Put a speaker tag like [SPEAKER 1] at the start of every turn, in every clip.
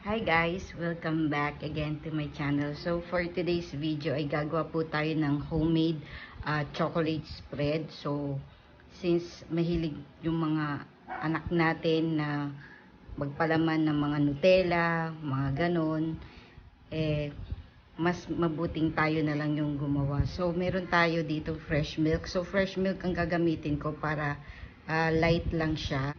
[SPEAKER 1] Hi guys! Welcome back again to my channel. So for today's video ay gagawa po tayo ng homemade chocolate spread. So since mahilig yung mga anak natin na magpalaman ng mga Nutella, mga ganon, mas mabuting tayo na lang yung gumawa. So meron tayo dito fresh milk. So fresh milk ang gagamitin ko para light lang siya.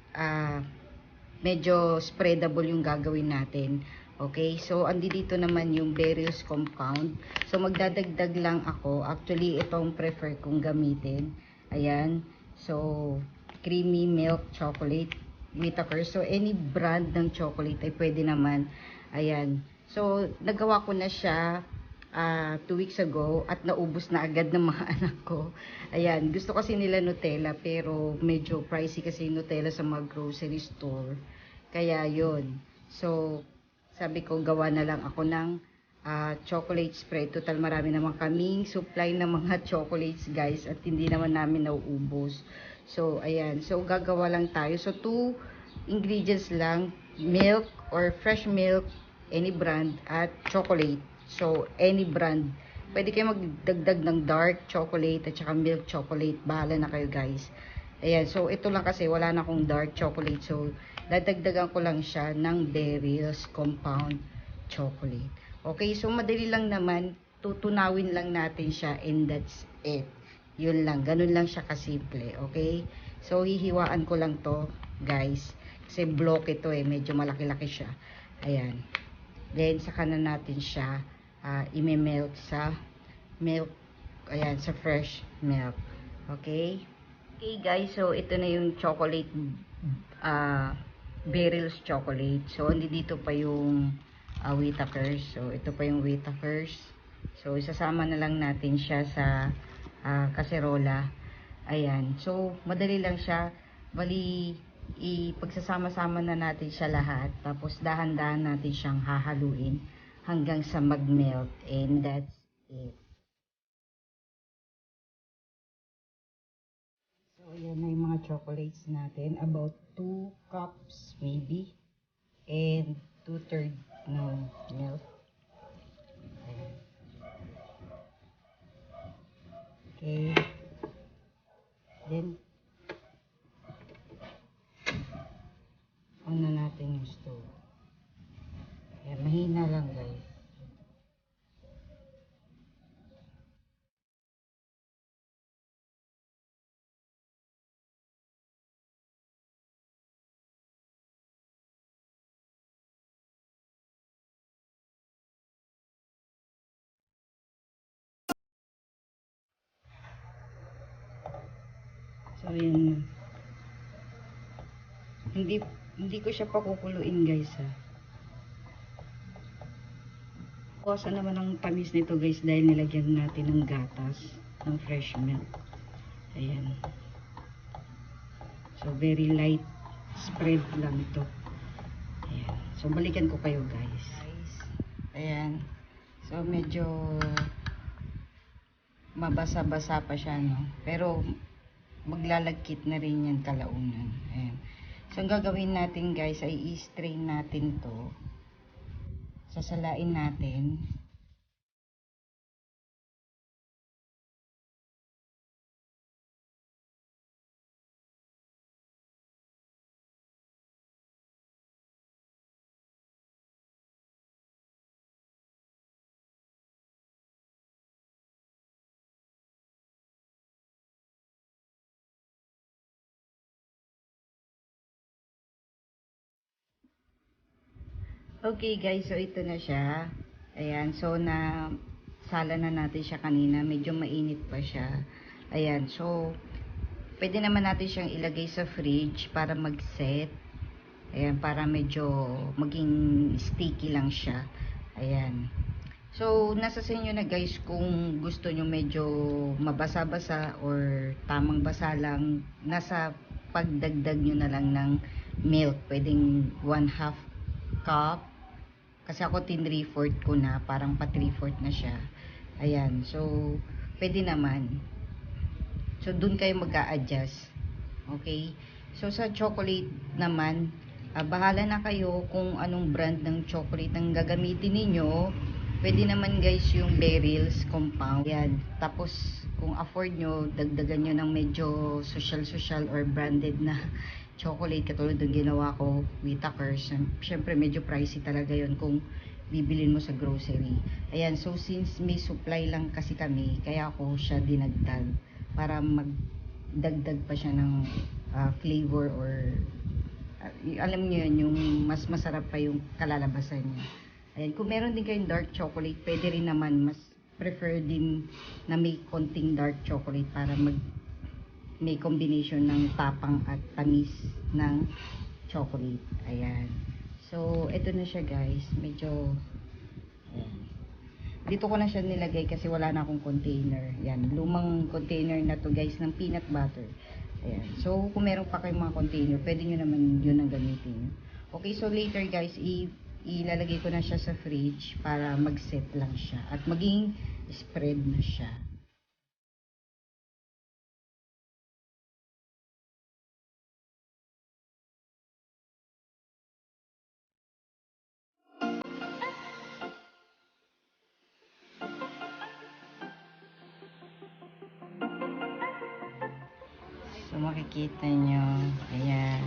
[SPEAKER 1] Medyo spreadable yung gagawin natin. Okay, so andi dito naman yung various compound. So magdadagdag lang ako. Actually, itong prefer kong gamitin. Ayan. So, creamy milk chocolate Whittaker. So, any brand ng chocolate ay pwede naman. Ayan. So, nagawa ko na siya 2 weeks ago at naubos na agad ng mga anak ko. Ayan, gusto kasi nila Nutella pero medyo pricey kasi yung Nutella sa mga grocery store. Kaya yun. So, sabi ko gawa na lang ako ng chocolate spread. Total marami naman kaming supply ng mga chocolates guys at hindi naman namin nauubos. So, ayan. So, gagawa lang tayo. So, 2 ingredients lang. Milk or fresh milk, any brand, at chocolate. So, any brand. Pwede kayo magdagdag ng dark chocolate at saka milk chocolate. Bahala na kayo guys. Ayan. So, ito lang kasi wala na akong dark chocolate. So, dadagdagan ko lang siya ng various compound chocolate. Okay. So, madali lang naman. Tutunawin lang natin siya and that's it. Yun lang. Ganun lang siya kasimple. Okay. So, hihiwaan ko lang to guys. Kasi block ito medyo malaki-laki siya. Ayan. Then, saka na natin siya i-melt sa milk, ayan, sa fresh milk. Okay? Okay guys, so ito na yung chocolate, Barrel's chocolate. So, hindi dito pa yung Whittakers. So, ito pa yung Whittakers. So, isasama na lang natin siya sa kaserola. Ayan. So, madali lang siya. Bali, ipagsasama-sama na natin siya lahat. Tapos, dahan-dahan natin siyang hahaluin hanggang sa mag-melt, and that's it. So, ayan na yung mga chocolates natin. About 2 cups maybe. And 2/3 ng milk. Ayan. Okay. Then, on na natin yung stove. Ayan, mahina lang guys. So, ayan. Hindi, hindi ko siya pakukuluin guys ha. Kuwasan naman ang tamis nito guys dahil nilagyan natin ng gatas, ng fresh milk. Ayan. So, very light spread lang ito. Ayan. So, balikan ko kayo guys. Ayan. So, medyo mabasa-basa pa siya, no? Pero, maglalagkit na rin yan kalaunan. Ayan. So, ang gagawin natin guys ay i-strain natin to. Sasalain natin. Okay guys, so ito na siya. Ayan, so na sala na natin siya kanina. Medyo mainit pa siya. Ayan, so pwede naman natin siyang ilagay sa fridge para mag-set. Ayan, para medyo maging sticky lang siya. Ayan. So, nasa sa inyo na guys kung gusto nyo medyo mabasa-basa or tamang basa lang. Nasa pagdagdag nyo na lang ng milk. Pwedeng 1/2 cup. Kasi ako 3/4 ko na, parang pa 3/4 na siya. Ayan, so pwede naman. So dun kayo mag-a-adjust. Okay? So sa chocolate naman, Bahala na kayo kung anong brand ng chocolate ang gagamitin ninyo. Pwede naman guys yung Beryl's compound. Yan. Tapos kung afford nyo, dagdagan nyo ng medyo social or branded na chocolate. Katulad ng ginawa ko, Whitakers. Syempre medyo pricey talaga yon kung bibilin mo sa grocery. Ayan, so since may supply lang kasi kami, kaya ako siya dinagdag para magdagdag pa siya ng flavor or alam niyo yun, yung mas masarap pa yung kalalabasan niya. Ayan, kung meron din kayong dark chocolate, pwede rin naman, mas prefer din na may konting dark chocolate para may combination ng tapang at tamis ng chocolate. Ayan. So, ito na siya guys. Medyo, ayan. Dito ko na siya nilagay kasi wala na akong container. Yan, lumang container na to guys ng peanut butter. Ayan. So, kung meron pa kayong mga container, pwede nyo naman yun ang gamitin. Okay, so later guys, ilalagay ko na siya sa fridge para mag-set lang siya. At maging spread na siya. So, makikita nyo, ayan.